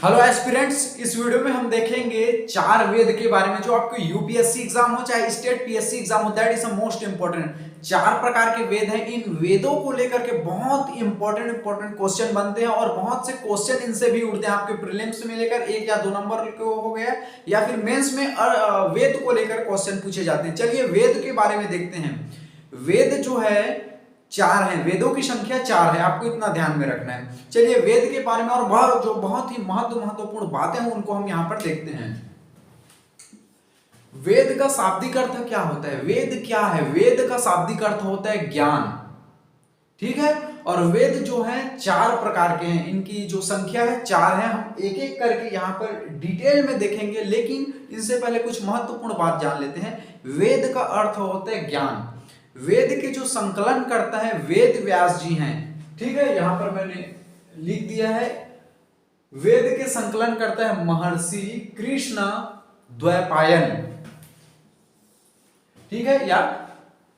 Hello aspirants, इस video में हम देखेंगे चार वेद के बारे में जो आपको यूपीएससी एग्जाम हो चाहे स्टेट पीएससी एग्जाम हो, that is a most important. चार प्रकार के वेद हैं। इन वेदों को लेकर के बहुत इंपॉर्टेंट क्वेश्चन बनते हैं और बहुत से क्वेश्चन इनसे भी उठते हैं। आपके प्रीलिम्स में लेकर 1 या 2 नंबर को हो गया या फिर मेंस में वेद को लेकर क्वेश्चन पूछे जाते हैं। चलिए वेद के बारे में देखते हैं। वेद जो है चार है, वेदों की संख्या चार है, आपको इतना ध्यान में रखना है। चलिए वेद के बारे में और जो बहुत ही महत्वपूर्ण बातें हैं उनको हम यहां पर देखते हैं। वेद का शाब्दिक अर्थ क्या होता है? वेद क्या है? वेद का शाब्दिक अर्थ होता है ज्ञान, ठीक है। और वेद जो है चार प्रकार के हैं, इनकी जो संख्या है चार है। हम एक एक करके यहां पर डिटेल में देखेंगे, लेकिन इससे पहले कुछ महत्वपूर्ण बात जान लेते हैं। वेद का अर्थ होता है ज्ञान। वेद के जो संकलन करता है वेद व्यास जी हैं, ठीक है। यहां पर मैंने लिख दिया है, वेद के संकलन करता है महर्षि कृष्ण द्वैपायन, ठीक है, या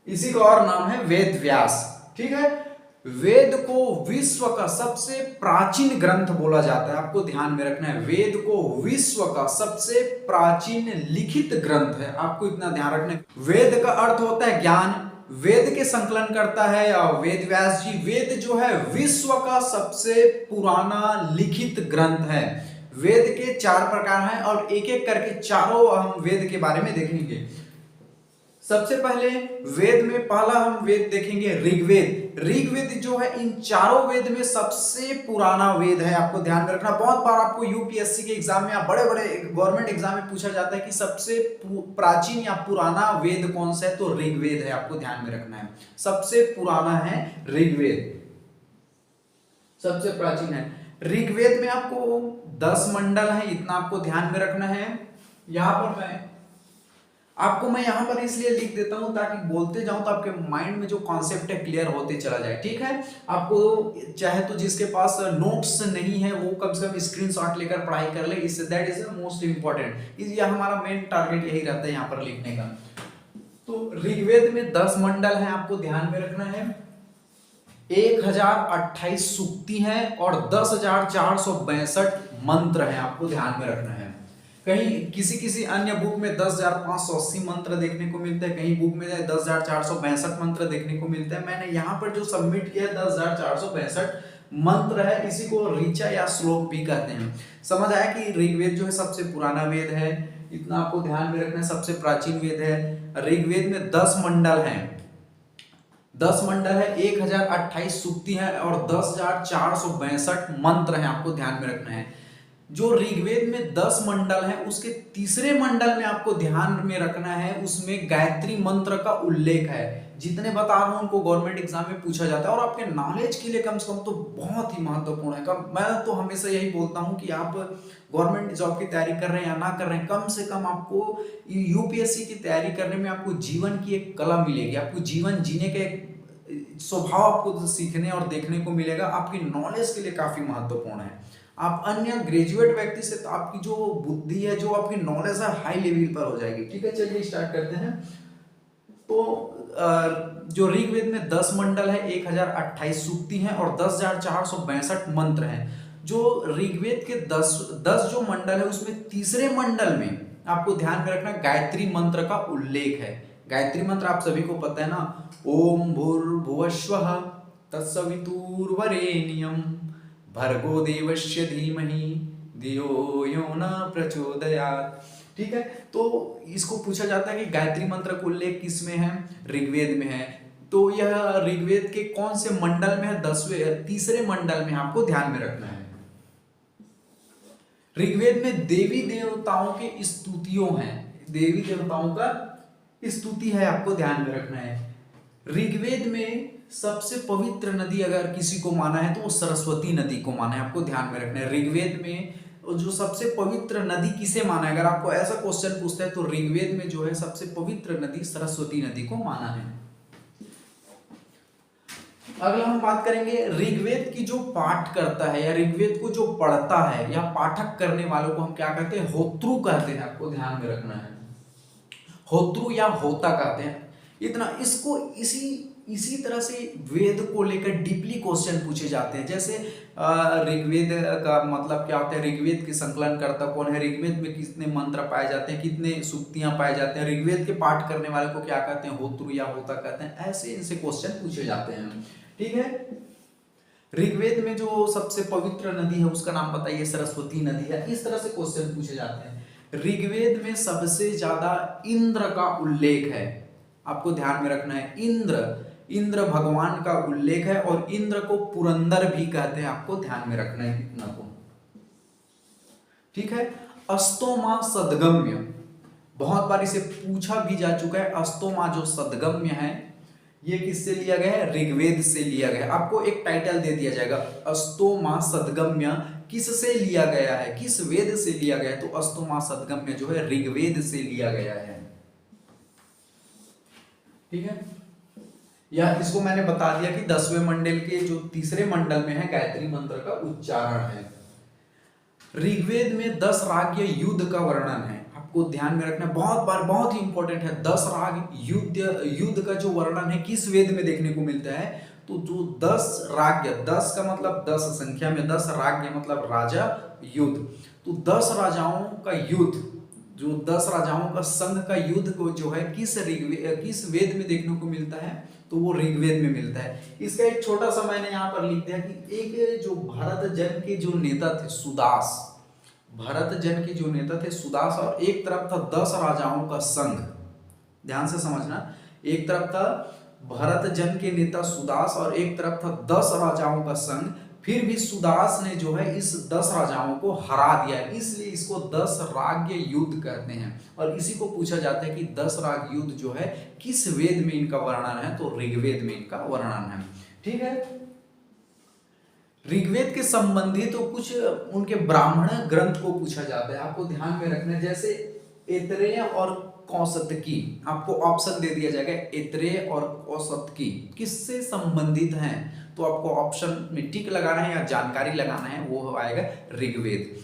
इसी का और नाम है वेद व्यास, ठीक है। वेद को विश्व का सबसे प्राचीन ग्रंथ बोला जाता है, आपको ध्यान में रखना है। वेद को विश्व का सबसे प्राचीन लिखित ग्रंथ है, आपको इतना ध्यान रखना है। वेद का अर्थ होता है ज्ञान। वेद के संकलन करता है वेद व्यास जी। वेद जो है विश्व का सबसे पुराना लिखित ग्रंथ है। वेद के चार प्रकार हैं और एक एक करके चारों हम वेद के बारे में देखेंगे। सबसे पहले वेद में पहला हम वेद देखेंगे ऋग्वेद। ऋग्वेद जो है इन चारों वेद में सबसे पुराना वेद है, आपको ध्यान में रखना। बहुत बार आपको यूपीएससी के एग्जाम में या बड़े बड़े गवर्नमेंट एग्जाम में पूछा जाता है कि सबसे प्राचीन या पुराना वेद कौन सा है, तो ऋग्वेद है, आपको ध्यान में रखना है। सबसे पुराना है ऋग्वेद, सबसे प्राचीन है। ऋग्वेद में आपको 10 मंडल है, इतना आपको ध्यान में रखना है। यहां पर मैं यहां पर इसलिए लिख देता हूं ताकि बोलते जाऊं तो आपके माइंड में जो कॉन्सेप्ट है क्लियर होते चला जाए, ठीक है। आपको चाहे तो जिसके पास नोट्स नहीं है वो कम से कम स्क्रीनशॉट लेकर पढ़ाई कर ले, इससे दैट इज मोस्ट इंपॉर्टेंट। ये हमारा मेन टारगेट यही रहता है यहाँ पर लिखने का। तो ऋग्वेद में 10 मंडल है, आपको ध्यान में रखना है। 1028 सूक्ति है और 10,462 मंत्र है, आपको ध्यान में रखना है। कहीं किसी अन्य बुक में 10,580 मंत्र देखने को मिलते हैं, कहीं बुक में 10,462 मंत्र देखने को मिलते हैं। मैंने यहाँ पर जो सबमिट किया है 10,462 मंत्र है, इसी को ऋचा या श्लोक भी कहते हैं। समझ आया कि ऋग्वेद जो है सबसे पुराना वेद है, इतना आपको ध्यान में रखना है। सबसे प्राचीन वेद है। ऋग्वेद में 10 मंडल हैं, 10 मंडल है, 1028 सूक्ति है और 10,462 मंत्र हैं, आपको ध्यान में रखना है। जो ऋग्वेद में 10 मंडल है उसके तीसरे मंडल में आपको ध्यान में रखना है, उसमें गायत्री मंत्र का उल्लेख है। जितने बता रहा हूं उनको गवर्नमेंट एग्जाम में पूछा जाता है और आपके नॉलेज के लिए कम से कम तो बहुत ही महत्वपूर्ण है। मैं तो हमेशा यही बोलता हूं कि आप गवर्नमेंट जॉब की तैयारी कर रहे हैं या ना कर रहे हैं, कम से कम आपको यूपीएससी की तैयारी करने में आपको जीवन की एक कला मिलेगी, आपको जीवन जीने का एक स्वभाव आपको सीखने और देखने को मिलेगा। आपकी नॉलेज के लिए काफी महत्वपूर्ण है। आप अन्य ग्रेजुएट व्यक्ति से तो आपकी जो बुद्धि है, जो आपकी नॉलेज है, हाई लेवल पर हो जाएगी, ठीक है। चलिए स्टार्ट करते हैं। तो जो ऋग्वेद में 10 मंडल है, 1028 सूक्ति हैं और 10,462 मंत्र हैं। जो ऋग्वेद के 10 जो मंडल है उसमें तीसरे मंडल में आपको ध्यान में रखना गायत्री मंत्र का उल्लेख है। गायत्री मंत्र आप सभी को पता है ना, ओम भूर्भुवस्वः तत्सवितुर्वरेण्यं भर्गो देवस्य धीमहि धियो यो न प्रचोदयात्, ठीक है। तो इसको पूछा जाता है कि गायत्री मंत्र का उल्लेख किसमें है? ऋग्वेद में है। तो यह ऋग्वेद के कौन से मंडल में है? 10वें तीसरे मंडल में, आपको ध्यान में रखना है। ऋग्वेद में देवी देवताओं के स्तुतियों हैं, देवी देवताओं का स्तुति है, आपको ध्यान में रखना है। ऋग्वेद में सबसे पवित्र नदी अगर किसी को माना है तो वो सरस्वती नदी को माना है, आपको ध्यान में रखना है। ऋग्वेद में जो सबसे पवित्र नदी किसे माना है, अगर आपको ऐसा क्वेश्चन पूछता है तो ऋग्वेद में जो है सबसे पवित्र नदी सरस्वती नदी को माना है। अगला हम बात करेंगे ऋग्वेद की जो पाठ करता है या ऋग्वेद को जो पढ़ता है या पाठक करने वालों को हम क्या कहते हैं? होत्रु कहते हैं, आपको ध्यान में रखना है। होत्रु या होता कहते हैं। इतना इसको इसी इसी तरह से वेद को लेकर डीपली क्वेश्चन पूछे जाते हैं। जैसे ऋग्वेद का मतलब क्या होता है, ऋग्वेद के संकलन करता कौन है, ऋग्वेद में कितने मंत्र पाए जाते हैं, कितने सूक्तियां पाए जाते हैं, ऋग्वेद के पाठ करने वाले को क्या कहते हैं, होतृ या होता कहते हैं। ऐसे इनसे क्वेश्चन पूछे जाते हैं। ठीक है, ऋग्वेद में जो सबसे पवित्र नदी है उसका नाम बताइए, सरस्वती नदी है। इस तरह से क्वेश्चन पूछे जाते हैं। ऋग्वेद में सबसे ज्यादा इंद्र का उल्लेख है, आपको ध्यान में रखना है। इंद्र भगवान का उल्लेख है, और इंद्र को पुरंदर भी कहते हैं, आपको ध्यान में रखना है इतना को। ठीक है, अस्तोमा सदगम्य, बहुत बार इसे पूछा भी जा चुका है। अस्तोमा जो सदगम्य है ये किससे लिया गया है, ऋग्वेद से लिया गया है। आपको एक टाइटल दे दिया जाएगा, अस्तोमा सदगम्य किससे लिया गया है, किस वेद से लिया गया है, तो अस्तोमा सदगम्य जो है ऋग्वेद से लिया गया है। ठीक है, या इसको मैंने बता दिया कि 10वें मंडल के जो तीसरे मंडल में है गायत्री मंत्र का उच्चारण है। ऋग्वेद में 10 राग युद्ध का वर्णन है, आपको ध्यान में रखना, बहुत बार बहुत ही इंपॉर्टेंट है। 10 राग युद्ध का जो वर्णन है किस वेद में देखने को मिलता है, तो जो 10 राज्य, 10 का मतलब 10 संख्या में 10, राज्य मतलब राजा, युद्ध, तो 10 राजाओं का युद्ध, जो 10 राजाओं का संघ का युद्ध को जो है किस वेद में देखने को मिलता है, तो वो ऋग्वेद में मिलता है। इसका एक छोटा सा मैंने यहाँ पर लिख दिया कि एक जो भरत जन के जो नेता थे सुदास, भरत जन के जो नेता थे सुदास, और एक तरफ था 10 राजाओं का संघ। ध्यान से समझना, एक तरफ था भरत जन के नेता सुदास और एक तरफ था 10 राजाओं का संघ। फिर भी सुदास ने जो है इस 10 राजाओं को हरा दिया, इसलिए इसको 10 राग युद्ध कहते हैं। और इसी को पूछा जाता है कि 10 राग युद्ध जो है किस वेद में इनका वर्णन है, तो ऋग्वेद में इनका वर्णन है। ठीक है, ऋग्वेद के संबंधित तो कुछ उनके ब्राह्मण ग्रंथ को पूछा जाता है, आपको ध्यान में रखना है। जैसे ऐतरेय और कौसतकी, आपको ऑप्शन दे दिया जाएगा, ऐतरेय और कौसतकी किससे संबंधित हैं, तो आपको ऑप्शन में टिक लगाना है या जानकारी लगाना है, वो आएगा ऋग्वेद।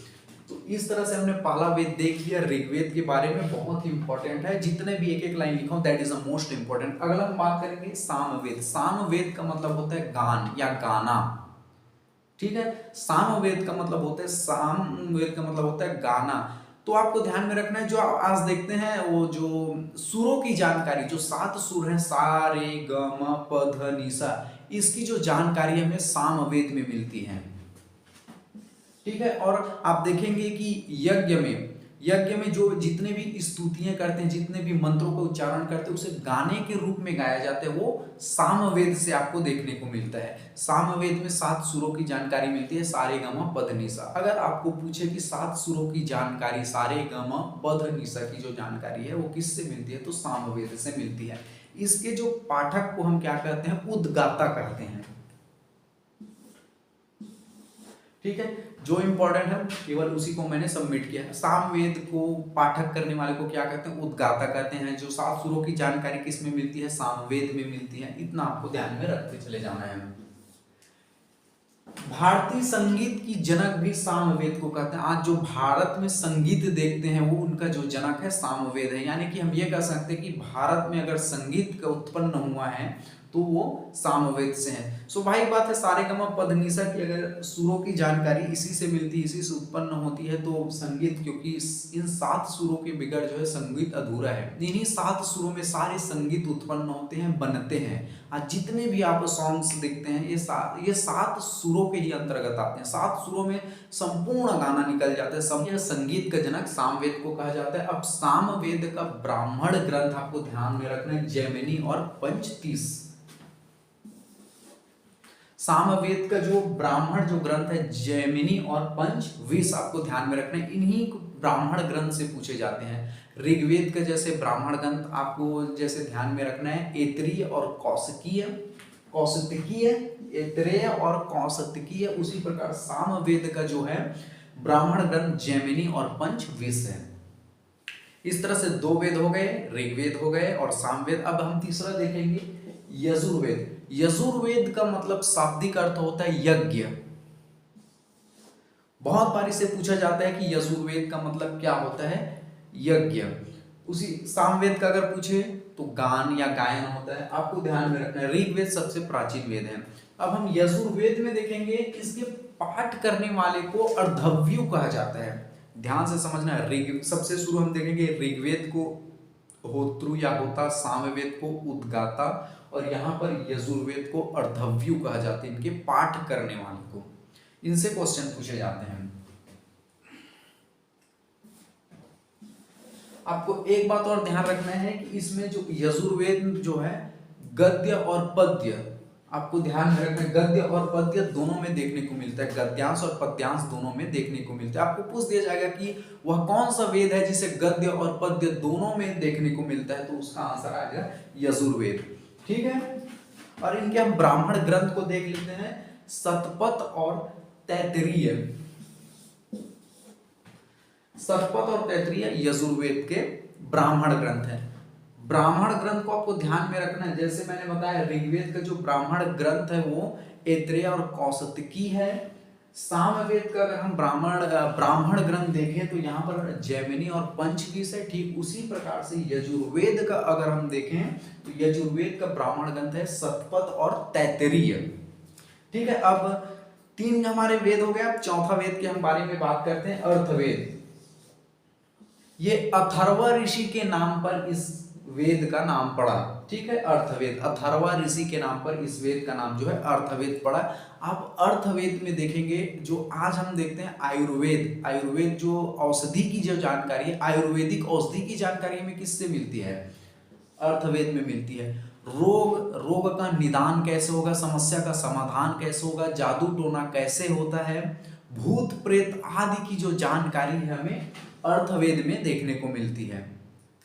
तो इस तरह से हमने पहला वेद देख लिया ऋग्वेद के बारे में, बहुत ही इंपॉर्टेंट है। जितने भी एक एक लाइन लिखा that is the most important. अगला हम बात करेंगे सामवेद। सामवेद का मतलब होता है गान या गाना। ठीक है, सामवेद का मतलब होता है, सामवेद का मतलब होता है गाना। तो आपको ध्यान में रखना है, जो आज देखते हैं वो जो सुरों की जानकारी, जो 7 सुर हैं सा रे ग म प ध नि सा, इसकी जो जानकारी हमें सामवेद में मिलती है। ठीक है, और आप देखेंगे कि यज्ञ में जो जितने भी स्तुतियां करते हैं, जितने भी मंत्रों का उच्चारण करते हैं, उसे गाने के रूप में गाया जाता है, वो सामवेद से आपको देखने को मिलता है। सामवेद में 7 सुरों की जानकारी मिलती है, सा रे ग म प ध नि सा। अगर आपको पूछे कि 7 सुरों की जानकारी, सा रे ग म प ध नि सा की जो जानकारी है वो किससे मिलती है, तो सामवेद से मिलती है। इसके जो पाठक को हम क्या कहते हैं, उद्गाता कहते हैं। ठीक है, जो इंपॉर्टेंट है केवल उसी को मैंने सबमिट किया है। सामवेद को पाठक करने वाले को क्या कहते हैं, उद्गाता कहते हैं। जो 7 सुरों की जानकारी किस में मिलती है, सामवेद में मिलती है। इतना आपको ध्यान में रखते चले जाना है। भारतीय संगीत की जनक भी सामवेद को कहते हैं। आज जो भारत में संगीत देखते हैं वो उनका जो जनक है सामवेद है। यानी कि हम ये कह सकते हैं कि भारत में अगर संगीत का उत्पन्न हुआ है तो वो सामवेद से है। स्वाभाविक बात है, सारे ग म प ध नि सा की अगर सुरों की जानकारी इसी से मिलती है, इसी से उत्पन्न होती है, तो संगीत, क्योंकि इन 7 सुरों के बिगड़ जो है संगीत अधूरा है। इन्हीं 7 सुरों में सारे संगीत उत्पन्न होते हैं, बनते हैं। आज जितने भी आप सॉन्ग्स देखते हैं ये 7 सुरों के ही अंतर्गत आते हैं। 7 सुरों में संपूर्ण गाना निकल जाता है। संगीत का जनक सामवेद को कहा जाता है। अब सामवेद का ब्राह्मण ग्रंथ आपको ध्यान में रखना है, जैमिनी और पंचतीस। सामवेद का जो ब्राह्मण जो ग्रंथ है जैमिनी और पंचविश, आपको ध्यान में रखना है। इन्हीं ब्राह्मण ग्रंथ से पूछे जाते हैं। ऋग्वेद का जैसे ब्राह्मण ग्रंथ आपको जैसे ध्यान में रखना है, ऐतरेय और कौसतकीय, ऐतरेय और कौसतकीय, उसी प्रकार सामवेद का जो है ब्राह्मण ग्रंथ जैमिनी और पंचविश है। इस तरह से 2 वेद हो गए, ऋग्वेद हो गए और सामवेद। अब हम तीसरा देखेंगे, यजुर्वेद। यजुर्वेद का मतलब शाब्दिक अर्थ होता है यज्ञ। बहुत बार इसे पूछा जाता है कि यजुर्वेद का मतलब क्या होता है, यज्ञ। उसी सामवेद का अगर पूछे तो गान या गायन होता है, आपको ध्यान में रखना है। ऋग्वेद सबसे प्राचीन वेद है। अब हम यजुर्वेद में देखेंगे, इसके पाठ करने वाले को अर्धव्यु कहा जाता है। ध्यान से समझना है। ऋग सबसे शुरू हम देखेंगे ऋग्वेद को होत्रु या होता, सामवेद को उद्गाता, और यहाँ पर यजुर्वेद को अर्धव्यु कहा जाता है, इनके पाठ करने वाले को। इनसे क्वेश्चन पूछे जाते हैं। आपको एक बात और ध्यान रखना है कि इसमें जो यजुर्वेद जो है गद्य और पद्य, आपको ध्यान में रखना है, गद्य और पद्य दोनों में देखने को मिलता है, गद्यांश और पद्यांश दोनों में देखने को मिलता है। आपको पूछ दिया जाएगा कि वह कौन सा वेद है जिसे गद्य और पद्य दोनों में देखने को मिलता है, तो उसका आंसर आएगा यजुर्वेद। ठीक है, और इनके हम ब्राह्मण ग्रंथ को देख लेते हैं, शतपथ और तैत्तिरीय। शतपथ और तैत्तिरीय यजुर्वेद के ब्राह्मण ग्रंथ है। ब्राह्मण ग्रंथ को आपको ध्यान में रखना है, जैसे मैंने बताया ऋग्वेद का जो ब्राह्मण ग्रंथ है वो ऐत्रेय और कौशिकी है। सामवेद का अगर हम ब्राह्मण ग्रंथ देखें तो यहाँ पर जैमिनी और पंचदीश है। ठीक उसी प्रकार से यजुर्वेद का अगर हम देखें तो यजुर्वेद का ब्राह्मण ग्रंथ है शतपथ और तैत्तिरीय। ठीक है, अब 3 हमारे वेद हो गए। अब चौथा वेद के हम बारे में बात करते हैं, अर्थवेद। ये अथर्व ऋषि के नाम पर इस वेद का नाम पड़ा। ठीक है, अर्थवेद, अथर्व ऋषि के नाम पर इस वेद का नाम जो है अर्थवेद पड़ा। आप अर्थवेद में देखेंगे, जो आज हम देखते हैं आयुर्वेद, आयुर्वेद जो औषधि की जो जानकारी है, आयुर्वेदिक औषधि की जानकारी हमें किससे मिलती है? अर्थवेद में मिलती है। रोग का निदान कैसे होगा, समस्या का समाधान कैसे होगा, जादू टोना कैसे होता है, भूत प्रेत आदि की जो जानकारी है हमें अर्थवेद में देखने को मिलती है।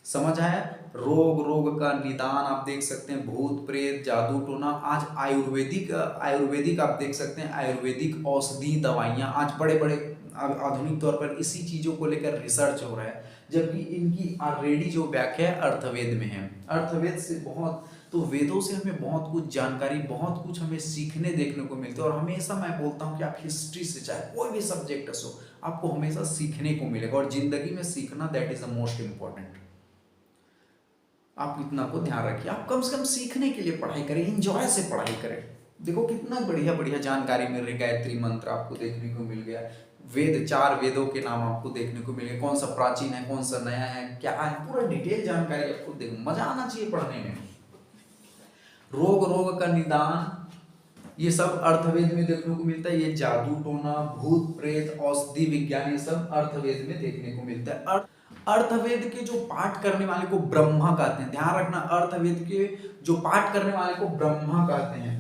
समझ आया? रोग का निदान आप देख सकते हैं, भूत प्रेत जादू टोना। आज आयुर्वेदिक आप देख सकते हैं, आयुर्वेदिक औषधि दवाइयाँ आज बड़े बड़े आधुनिक तौर पर इसी चीज़ों को लेकर रिसर्च हो रहा है, जबकि इनकी ऑलरेडी जो व्याख्या है अर्थवेद में है। अर्थवेद से बहुत, तो वेदों से हमें बहुत कुछ जानकारी, बहुत कुछ हमें सीखने देखने को मिलता है। और हमेशा मैं बोलता हूँ कि आप हिस्ट्री से चाहे कोई भी सब्जेक्ट हो, आपको हमेशा सीखने को मिलेगा, और जिंदगी में सीखना that is the most important. आप इतना को ध्यान रखिए, आप कम से कम सीखने के लिए पढ़ाई करें, एंजॉय से पढ़ाई करें। देखो कितना बढ़िया बढ़िया जानकारी मिल रही, गायत्री मंत्र आपको देखने को मिल गया, वेद 4 वेदों के नाम आपको देखने को मिले, कौन सा प्राचीन है, कौन सा नया है, क्या है, पूरा डिटेल जानकारी आपको देखो, मजा आना चाहिए पढ़ने में। रोग का निदान, ये सब अर्थवेद में देखने को मिलता है। ये जादू टोना, भूत प्रेत, औषधि विज्ञान, ये सब अर्थवेद में देखने को मिलता है। अर्थवेद के जो पाठ करने वाले को ब्रह्मा कहते हैं। ध्यान रखना, अर्थवेद के जो पाठ करने वाले को ब्रह्मा कहते हैं।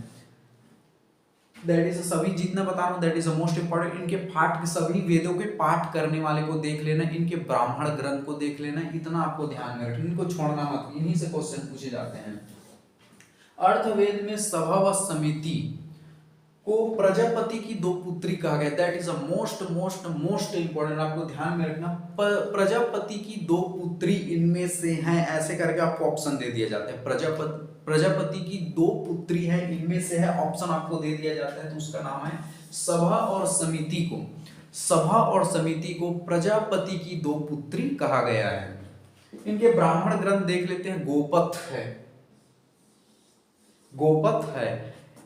दैट इज सभी जितना बता रहा हूँ दैट इज मोस्ट इंपॉर्टेंट। इनके पाठ, सभी वेदों के पाठ करने वाले को देख लेना, इनके ब्राह्मण ग्रंथ को देख लेना, इतना आपको ध्यान में रखना, इनको छोड़ना मत, इन्हीं से क्वेश्चन पूछे जाते हैं। अर्थवेद में सभा व समिति को प्रजापति की 2 पुत्री कहा गया। That is a most important, आपको ध्यान में रखना। प्रजापति की 2 पुत्री इनमें से हैं, ऐसे करके आपको ऑप्शन दे दिया जाता है। प्रजापति की 2 पुत्री है, इनमें से है, ऑप्शन आपको दे दिया जाता है, तो उसका नाम है सभा और समिति को। सभा और समिति को प्रजापति की 2 पुत्री कहा गया है। इनके ब्राह्मण ग्रंथ देख लेते हैं। गोपथ है।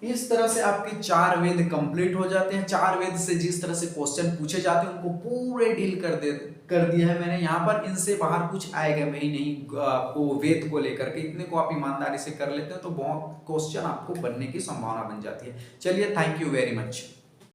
इस तरह से आपके 4 वेद कंप्लीट हो जाते हैं। 4 वेद से जिस तरह से क्वेश्चन पूछे जाते हैं उनको पूरे डील कर दिया है मैंने यहाँ पर। इनसे बाहर कुछ आएगा ही नहीं आपको वेद को लेकर के, इतने को आप ईमानदारी से कर लेते हैं तो बहुत क्वेश्चन आपको बनने की संभावना बन जाती है। चलिए, थैंक यू वेरी मच।